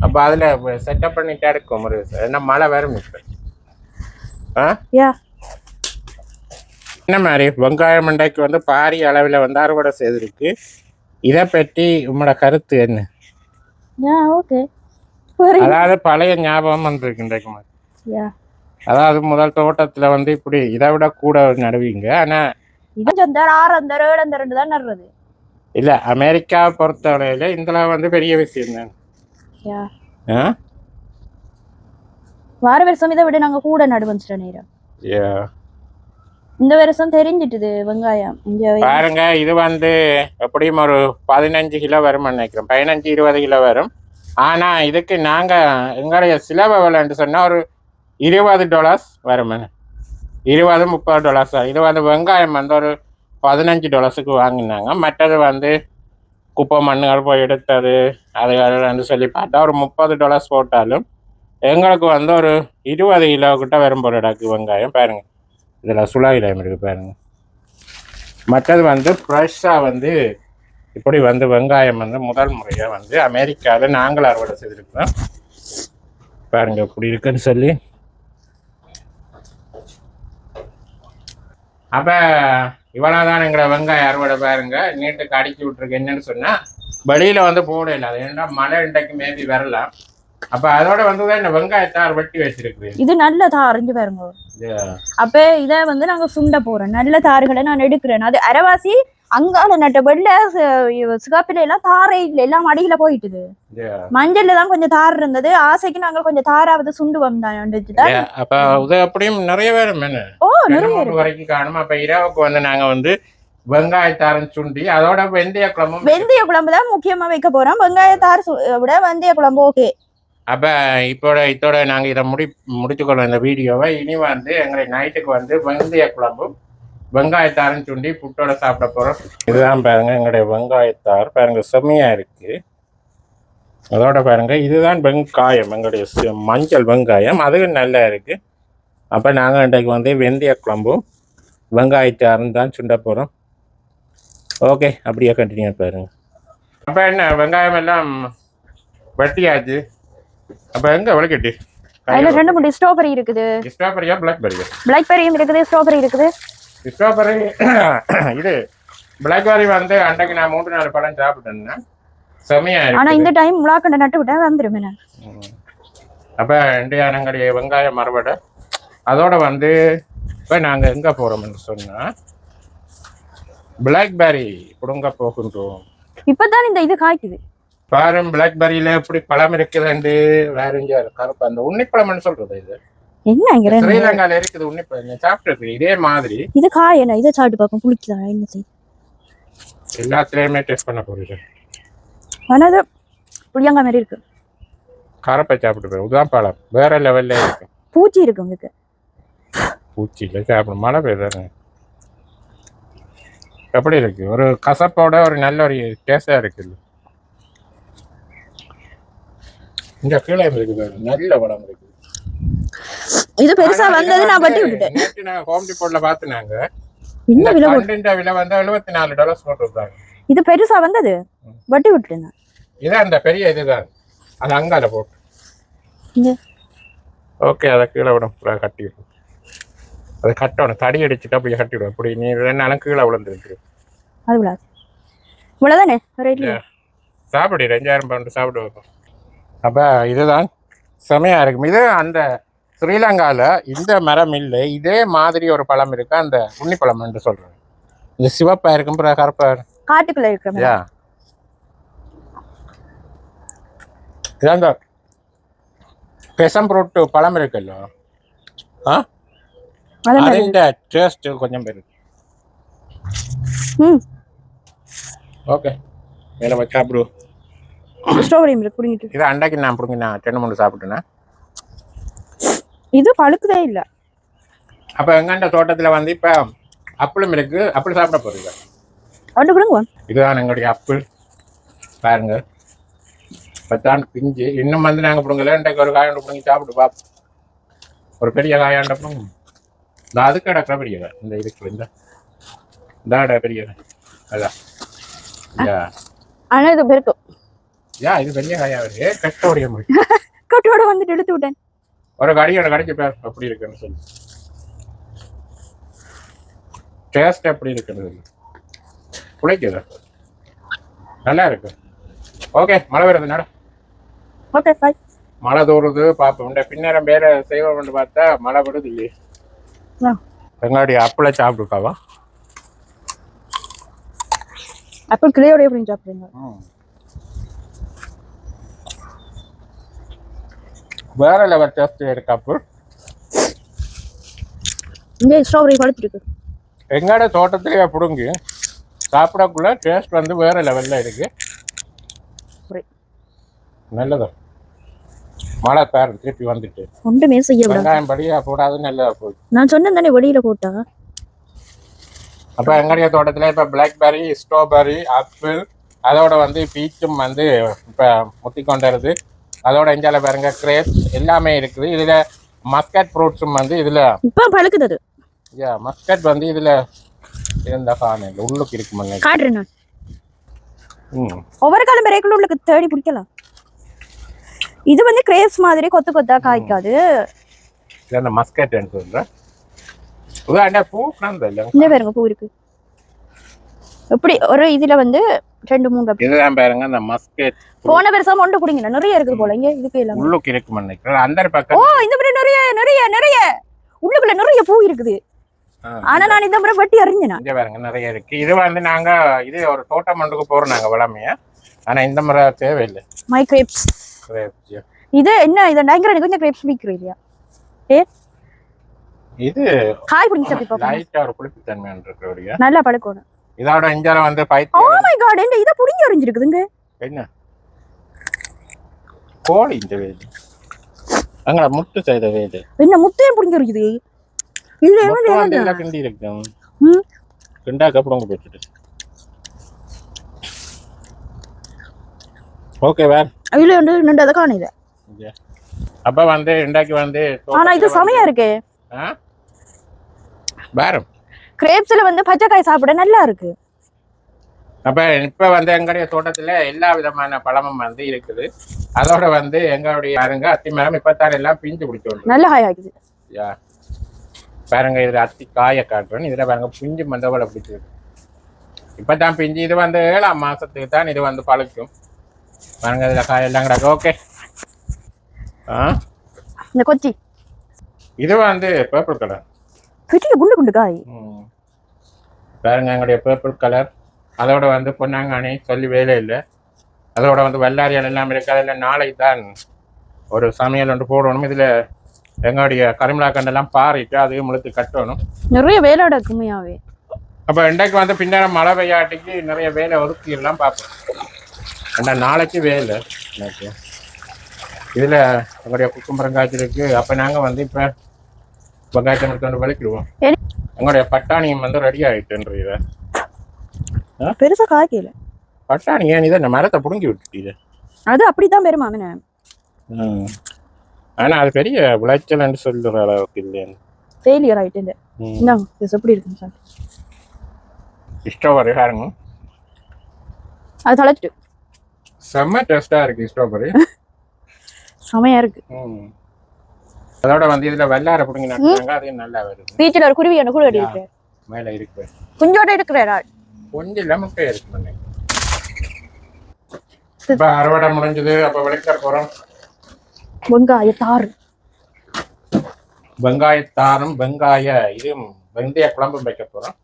அப்ப அதுல செட்டப் பண்ணிட்டு எடுக்கும். என்ன மழை வரும் இப்ப என்ன மாதிரி வெங்காயம் மண்டைக்கு வந்து பாரிய அளவுல வந்து அறுவடை செய்திருக்கு. இதை பற்றி உங்களோட கருத்து என்ன? அதாவது பழைய ஞாபகம் வந்திருக்கு இன்றைக்கு. அதாவது முதல் தோட்டத்துல வந்து இப்படி இதை விட கூட நடுவீங்க. ஆனா இல்ல அமெரிக்கா பொறுத்தவரையில இதுல வந்து பெரிய விஷயம் தான். வார வருஷம் இதை விட நாங்க கூட நடுவோம் சில நேரம். இந்த வருஷம் தெரிஞ்சிட்டுது வெங்காயம். பாருங்க இது வந்து எப்படியும் ஒரு 15 கிலோ வரும் நினைக்கிறோம். 15-20 கிலோ வரும். ஆனா இதுக்கு நாங்க எங்களுடைய சிலவு எவ்வளோன்னு சொன்னா ஒரு $20 வரும். $20-30. இது வந்து வெங்காயம் வந்து ஒரு $15 வாங்கினாங்க. மற்றது வந்து குப்பை மண்ணுகள் போய் எடுத்தது அதுன்னு சொல்லி பார்த்தா ஒரு $30 போட்டாலும் எங்களுக்கு வந்து ஒரு 20 கிலோ கிட்ட வரும் போல இடக்கு வெங்காயம். பாருங்க இதில் சுழாயிலம் இருக்குது பாருங்க. மற்றது வந்து ஃப்ரெஷ்ஷாக வந்து இப்படி வந்து வெங்காயம் வந்து முதல் முறையாக வந்து அமெரிக்காவில் நாங்கள் அறுவடை செய்திருக்கிறோம். பாருங்க இப்படி இருக்குன்னு சொல்லி. அப்போ இவ்வளோதான் எங்களை வெங்காயம் அறுவடை பாருங்க. நீட்டுக்கு அடிக்கி விட்டுருக்கு. என்னன்னு சொன்னால் வெளியில் வந்து போடல. அது ஏன்னா மழை இன்றைக்கு மேபி வரலாம். அப்ப அதோட வந்துதான் இந்த வெங்காயத்தார் வெட்டி வச்சிருக்கு. இது நல்ல தார் இங்க பாருங்க. அப்ப இத வந்து நாங்க சுண்ட போறோம். நல்ல தாறுகளை நான் எடுக்கிறேன். அது அரைவாசி அங்கால நட்ட வெள்ள சிகாப்பில எல்லாம் தாரே இல்லை, எல்லாம் அடியில போயிட்டுது. மஞ்சள்ல தான் கொஞ்சம் தார் இருந்தது. ஆசைக்கு நாங்க கொஞ்சம் தாராவது சுண்டு வந்தோம். அப்ப இது அப்படியும் நிறைய பேர் நிறைய வரைக்கும் காணும். அப்ப இரவுக்கு வந்து நாங்க வந்து வெங்காயத்தாரம் சுண்டி அதோட வெந்தய குழம்பு தான் முக்கியமா வைக்க போறோம். வெங்காயத்தார் விட வெந்தய குழம்பு ஓகே. அப்ப இதோட நாங்க இதை முடிச்சுக்கொள்ளும் இந்த வீடியோவை. இனி வந்து எங்களை நைட்டுக்கு வந்து வெந்தய குழம்பும் வெங்காயத்தாரும் சுண்டி புட்டோட சாப்பிட போறோம். இதுதான் பாருங்க எங்களுடைய வெங்காயத்தார், பாருங்க செம்மையா இருக்கு. அதோட பாருங்க இதுதான் வெங்காயம், எங்களுடைய மஞ்சள் வெங்காயம், அது நல்லா இருக்கு. அப்ப நாங்க இன்றைக்கு வந்து வெந்தய குழம்பும் வெங்காயத்தாரும் தான் சுண்ட போறோம். ஓகே, அப்படியே கண்டினியூ பாருங்க. அப்ப என்ன வெங்காயம் எல்லாம் வெட்டியாச்சு. அப்ப எங்க விளக்கட்டி அதுல 2 ஸ்ட்ராபெரி இருக்குது. ஸ்ட்ராபெரியா பிளாக்பெரியா? பிளாக்பெரியும் இருக்குது, ஸ்ட்ராபெரி இருக்குது. ஸ்ட்ராபெரி இது பிளாக்பெரி வந்து அன்றைக்கு நான் 3-4 பழம் சாப்பிட்டேன்னா செமையா இருக்கு. ஆனா இந்த டைம் முளாக்கண்ட நட்டு விட்டா வந்துரும் என்ன. அப்ப இந்தியா எங்களுடைய வெங்காயம் மறுபடை அதோட வந்து இப்ப நாங்க எங்க போறோம்னு சொன்னா பிளாக்பெரி புடுங்க போகின்றோம். இப்பதான் இந்த இது காய்க்குது பாரும். பிளாக்பெரியில எப்படி பழம் இருக்குதுண்டு வேற எங்க கருப்பு அந்த உன்னிப்பழம்னு சொல்றது. இது என்ன ஸ்ரீலங்கால இருக்குது உன்னிப்பழம், சாப்பிட்டு இதே மாதிரி. இது காய் என்ன, இதை சாப்பிட்டு பார்ப்போம். புளிக்குதா என்ன செய்ய? எல்லாத்துலயுமே டேஸ்ட் பண்ண போறீங்க. ஆனா அது புளியங்கா மாதிரி இருக்கு. கரப்பை சாப்பிட்டு போய் உதான் பழம் வேற லெவல்ல இருக்கு. பூச்சி இருக்கு உங்களுக்கு. பூச்சி இல்லை, சாப்பிடும். மழை பெய்யுதானே. எப்படி இருக்கு? ஒரு கசப்போட ஒரு நல்ல ஒரு டேஸ்டா இருக்குது. இந்த கீழே இருக்குது நல்ல பழம் இருக்கு. இது பெருசா வந்தது நான் பட்டி விட்டுட்டேன். நேத்து நான் ஹோம் டிபோட்ல பார்த்தேனாங்க. இந்த விலை விலை வந்து $74 போட்டுருக்காங்க. இது பெருசா வந்தது பட்டி விட்டுட்டேன். இது அந்த பெரிய இதுதான், அது அங்கால போட்டு. ஓகே, அதை கீழே விடும், கட்டி விடும். அதை கட்டணும், தடி அடிச்சுட்டு அப்படியே கட்டிவிடும். அப்படி நீ 2 நாளும் கீழே விழுந்துருக்கு. அது விழாது இவ்வளோதானே சாப்பிடு. 2000 பவுண்டு சாப்பிடு வைப்போம். அப்போ இதுதான் செமையாக இருக்கும். இது அந்த ஸ்ரீலங்காவில் இந்த மரம் இல்லை, இதே மாதிரி ஒரு பழம் இருக்கு, அந்த உன்னிப்பழம் என்று சொல்கிறேன். இந்த சிவப்பாக இருக்கும், பிறகு கருப்பாக காட்டுக்குள்ள இருக்கிற. இதான் இந்த பெசம்புரோட்டு பழம் இருக்குல்ல, அதிண்ட டேஸ்ட் கொஞ்சம் பேருக்கு. ஓகே, மேலே வச்சு சாப்பிடு. ஸ்ட்ராபெரி மில்க் புடிங்கிட்டு. இது அன்றைக்கு நான் புடிங்கினா 2-3 சாப்பிட்டேன்னா. இது பழுக்கவே இல்லை. அப்போ எங்கண்ட தோட்டத்தில் வந்து இப்போ அப்பிளும் இருக்கு. அப்பிள் சாப்பிட போறீங்க? ஒன்று கொடுங்க. இதுதான் எங்களுடைய அப்பிள் பாருங்க. பத்தான் பிஞ்சு இன்னும் வந்து நாங்கள் பிடுங்கல. இன்றைக்கு ஒரு காயாண்டு பிடுங்கி சாப்பிட்டு பார்ப்போம். ஒரு பெரிய காயாண்ட பிடுங்க. இந்த அதுக்கு கிடக்கிற பெரிய காய், இந்த இதுக்கு இந்த பெரிய அதான். ஆனால் இது பெருக்கும். இது பெரிய காயா வருது. கட்டோடைய மொழி கட்டோட வந்துட்டு எடுத்து விட்டேன். ஒரு கடியோட கடிச்சு பேர் எப்படி இருக்குன்னு சொல்லி டேஸ்ட் எப்படி இருக்குன்னு சொல்லி பிடிக்குது. நல்லா இருக்கு. ஓகே, மழை வருது நட. Okay bye. மழை தோறுது பார்ப்போம். பின்னரம் வேற செய்வோம்னு பார்த்தா மழை வருது இல்லையே. எங்களுடைய அப்பிளை சாப்பிட்டுருக்காவா? அப்பிள் கிளையோட எப்படி சாப்பிடுங்க? வேற லெவல் டேஸ்ட் இருக்கு அப்பிள். இங்கே ஸ்ட்ராபெரி பழுத்துருக்கு. எங்களோட தோட்டத்திலேயே பிடுங்கி சாப்பிடக்குள்ள டேஸ்ட் வந்து வேற லெவல்ல இருக்கு. நல்லதா மழை பேர் திருப்பி வந்துட்டு ஒன்றுமே செய்ய வெங்காயம் படியா போடாது. நல்லதா போகுது. நான் சொன்னேன் தானே வெளியில போட்டா. அப்ப எங்களுடைய தோட்டத்துல இப்ப பிளாக்பெரி, ஸ்ட்ராபெரி, ஆப்பிள், அதோட வந்து பீச்சும் வந்து இப்ப முத்தி கொண்டுருது. அதோட இஞ்சால பாருங்க கிரேப்ஸ் எல்லாமே இருக்குது. இதுல மஸ்கட் ஃப்ரூட்ஸும் வந்து இதுல இப்ப பழுக்குது. மஸ்கட் வந்து இதுல இருந்தா காணல, உள்ளுக்கு இருக்குமாங்க. காட்டுறேன் நான். ஒவ்வொரு காலம் பெரியக்குள்ள உள்ளுக்கு தேடி பிடிக்கலாம். இது வந்து கிரேப்ஸ் மாதிரி கொத்து கொத்தா காய்க்காது. இந்த மஸ்கட் சொல்றேன். பூ இந்த பாருங்க பூ இருக்கு. எப்படி ஒரு இதுல வந்து 2 3 அப்படி இதுதான் பாருங்க அந்த மஸ்கெட் போன பெருசா மொண்டு குடிங்க நிறைய இருக்குது போல இங்க இதுக்கு எல்லாம் உள்ளுக்கு இருக்கு நினைக்கிறேன் அந்த ஓ பக்கம் இந்த மாதிரி நிறைய நிறைய நிறைய உள்ளுக்குள்ள நிறைய பூ இருக்குது ஆனா நான் இந்த முறை வெட்டி அறிஞ்சேனா இங்க பாருங்க நிறைய இருக்கு இது வந்து நாங்க இது ஒரு தோட்டம் மண்டுக்கு போறோம் நாங்க வளமையா ஆனா இந்த முறை தேவையில்லை மை கிரேப்ஸ் இது என்ன இத நாங்கற கொஞ்சம் கிரேப்ஸ் விக்கிறீங்க இது காய் புடிச்சு சாப்பிட்டு பாப்போம் லைட்டா ஒரு புளிப்பு தன்மை இருக்குறியா நல்லா பழக்கணும் இதோட இஞ்சால வந்து ஓ மை காட் என்ன இத புடிங்க அறிஞ்சிருக்குதுங்க என்ன கோழி இந்த வேலை அங்க முட்டு செய்த வேலை என்ன முட்டையும் புடிங்க இருக்குது இது என்ன கிண்டி இருக்கு கிண்டாக்க அப்புறம் போட்டுட்டு ஓகே வேற இதுல வந்து ரெண்டு அத காணீங்க அப்ப வந்து இண்டாக்கி வந்து ஆனா இது சமையா இருக்கு பாரம் கிரேப்ஸ்ல வந்து பச்சைக்காய் சாப்பிட நல்லா இருக்கு அப்ப இப்ப வந்து எங்களுடைய தோட்டத்துல எல்லா விதமான பழமும் வந்து இருக்குது அதோட வந்து எங்களுடைய பாருங்க அத்தி மரம் இப்பத்தாறு எல்லாம் பிஞ்சு பிடிச்சோம் நல்ல காய் ஆகுது பாருங்க இதுல அத்தி காய காட்டுறேன் இதுல பாருங்க பிஞ்சு மந்தவளை பிடிச்சிருக்கு இப்பதான் பிஞ்சு இது வந்து 7ஆம் மாசத்துக்கு தான் இது வந்து பழுக்கும் பாருங்க இதுல காயெல்லாம் கிடக்கு ஓகே இந்த கொச்சி இது வந்து பர்பிள் கலர் பெரிய குண்டு குண்டு காய் பாருங்க எங்களுடைய பர்பிள் கலர் அதோட வந்து பொன்னாங்கானி சொல்லி வேலை இல்லை அதோட வந்து வெள்ளாரியால் எல்லாம் இருக்கு அதில் நாளைக்கு தான் ஒரு சமையல் ஒன்று போடணும் இதில் எங்களுடைய கரிமலா கண்டெல்லாம் பாரிட்டு அதையும் முழுத்து கட்டணும் நிறைய வேலை இருக்குமையாவே அப்போ இன்றைக்கு வந்து பின்னாடி மழை பெய்யாட்டிக்கு நிறைய வேலை ஒதுக்கிடலாம் பார்ப்போம் ரெண்டா நாளைக்கு வேலை எனக்கு இதில் எங்களுடைய குக்கும்பரம் காய்ச்சலுக்கு அப்போ நாங்கள் வந்து இப்போ வெங்காயத்தை எடுத்து வலிக்கிடுவோம் எங்களுடைய பட்டாணியும் வந்து ரெடி ஆகிட்டுன்ற இதை பெருசா காய்க்கல பட்டாணி ஏன் இதை மரத்தை புடுங்கி விட்டுட்டீங்க அது அப்படித்தான் பெருமா அவன ஆனா அது பெரிய விளைச்சல்னு சொல்ற அளவுக்கு இல்லையா ஃபெயிலியர் ஆயிட்டு இந்தாங்க இது எப்படி இருக்கு சார் ஸ்ட்ராபெரி பாருங்க அது தளச்சிட்டு செம்ம டேஸ்டா இருக்கு ஸ்ட்ராபெரி செமையா இருக்கு அதோட வந்து இதுல வெள்ளார புடுங்கி நட்டாங்க அது நல்லா வருது பீச்சில் ஒரு குருவி ஒன்று கூட இருக்கு மேல இருக்கு குஞ்சோட இருக்கிறா கொஞ்சம் இல்ல முட்டை இருக்கு இப்ப அறுவடை முடிஞ்சது அப்ப விளைக்க போறோம் வெங்காயத்தாரும் வெங்காய இதுவும் வெந்தய குழம்பும் வைக்க போறோம்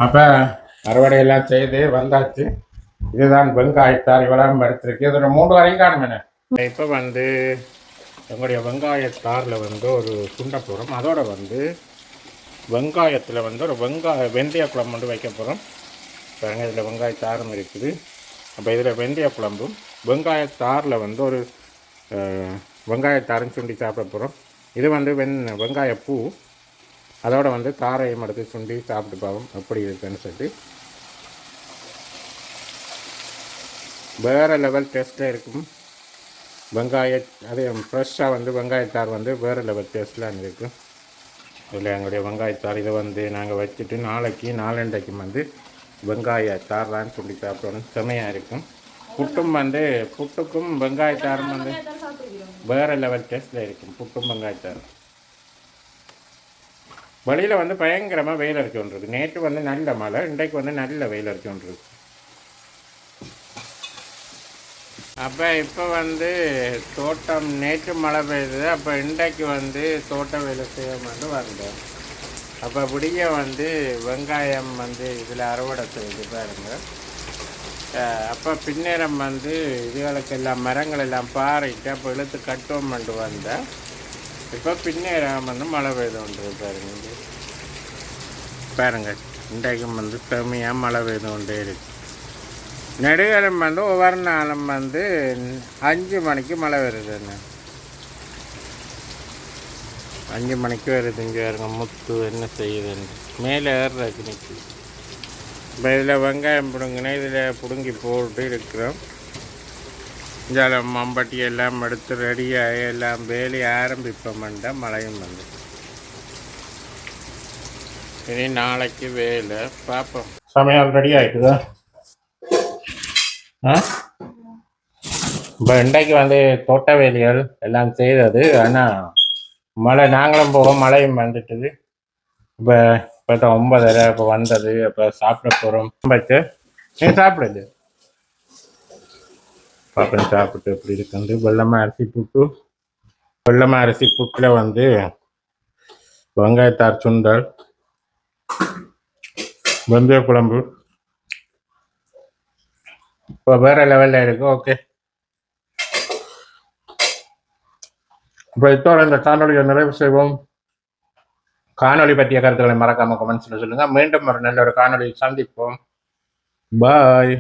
அப்ப அறுவடை எல்லாம் செய்து வந்தாச்சு இதுதான் வெங்காயத்தார் இவ்வளவு எடுத்திருக்கு இது 3 வரையும் காணுமே இப்ப வந்து எங்களுடைய வெங்காயத்தாரில் வந்து ஒரு சுண்டை போகிறோம் அதோட வந்து வெங்காயத்தில் வந்து ஒரு வெந்தய குழம்பு வந்து வைக்க போகிறோம் பாருங்க இதில் வெங்காயத்தாரும் இருக்குது அப்போ இதில் வெந்தய குழம்பும் வெங்காயத்தாரில் வந்து ஒரு வெங்காயத்தாரும் சுண்டி சாப்பிட போகிறோம் இது வந்து வெங்காயப்பூ அதோட வந்து தாரையும் எடுத்து சுண்டி சாப்பிட்டு பார்ப்போம் எப்படி இருக்குன்னு சொல்லி வேறு லெவல் டேஸ்ட்டில் இருக்கும் அதே ஃப்ரெஷ்ஷாக வந்து வெங்காயத்தார் வந்து வேறு லெவல் டேஸ்ட்லாம் இருக்கும் இதில் எங்களுடைய வெங்காயத்தார் இதை வந்து நாங்கள் வச்சுட்டு நாளண்டைக்கு வந்து வெங்காயத்தார்லாம் சொல்லி சாப்பிடணும் செமையாக இருக்கும் புட்டுக்கும் வெங்காயத்தாரும் வந்து வேறு லெவல் டேஸ்ட்டில் இருக்கும் புட்டும் வெங்காயத்தாரும் வெளியில் வந்து பயங்கரமாக வெயில் அடிச்சுன்றது நேற்று வந்து நல்ல மழை இன்றைக்கு வந்து நல்ல வெயில் அடிச்சுன்றது அப்போ இப்போ வந்து தோட்டம் நேற்று மழை பெய்யுது அப்போ இன்றைக்கு வந்து தோட்ட வேலை செய்யமாட்டு வந்தோம் அப்போ விடிய வந்து வெங்காயம் வந்து இதில் அறுவடை செய்து பாருங்க அப்போ பின்னேரம் வந்து இதுகளுக்கு எல்லாம் மரங்கள் எல்லாம் பாறைட்டு அப்போ இழுத்து கட்டுவோம் பண்ணிட்டு வந்தேன் இப்போ பின்னேரம் வந்து மழை பெய்து பாருங்க இன்றைக்கும் வந்து செம்மையாக மழை பெய்து கொண்டே இருக்கு நெடுகாலம் வந்து ஒவ்வொரு நாளும் வந்து 5 மணிக்கு மழை வருதுன்னு 5 மணிக்கு வருது இங்கே வருங்க முத்து என்ன செய்யுதுன்னு மேலே ஏறுறதுக்கு நிற்குது இப்போ இதில் வெங்காயம் பிடுங்கினா இதில் பிடுங்கி போட்டு இருக்கிறோம் இதில் மம்பட்டி எல்லாம் எடுத்து ரெடியாகி எல்லாம் வேலையை ஆரம்பிப்போம்ண்டா மழையும் வந்து இனி நாளைக்கு வேலை பார்ப்போம் சமையல் ரெடி ஆகிட்டுதா இப்போ இன்றைக்கு வந்து தோட்ட வேலைகள் எல்லாம் செய்தது ஆனால் மழை நாங்களும் போக மழையும் வந்துட்டுது இப்போ இப்போ தான் 9:30 இப்போ வந்தது. இப்போ சாப்பிட போகிறோம். வச்சு நீ சாப்பிடுது பாப்பன் சாப்பிட்டு எப்படி இருக்கு. வெள்ளமா அரிசி புட்டில் வந்து வெங்காயத்தார் சுண்டல், வெந்தய குழம்பு இப்போ வேறு லெவலில் இருக்கு. ஓகே, இப்போ இதோட இந்த காணொலியை நிறைவு செய்வோம். காணொலி பற்றிய கருத்துக்களை மறக்காம கமெண்ட்ஸில் சொல்லுங்கள். மீண்டும் ஒரு நல்ல ஒரு காணொலியை சந்திப்போம். பாய்.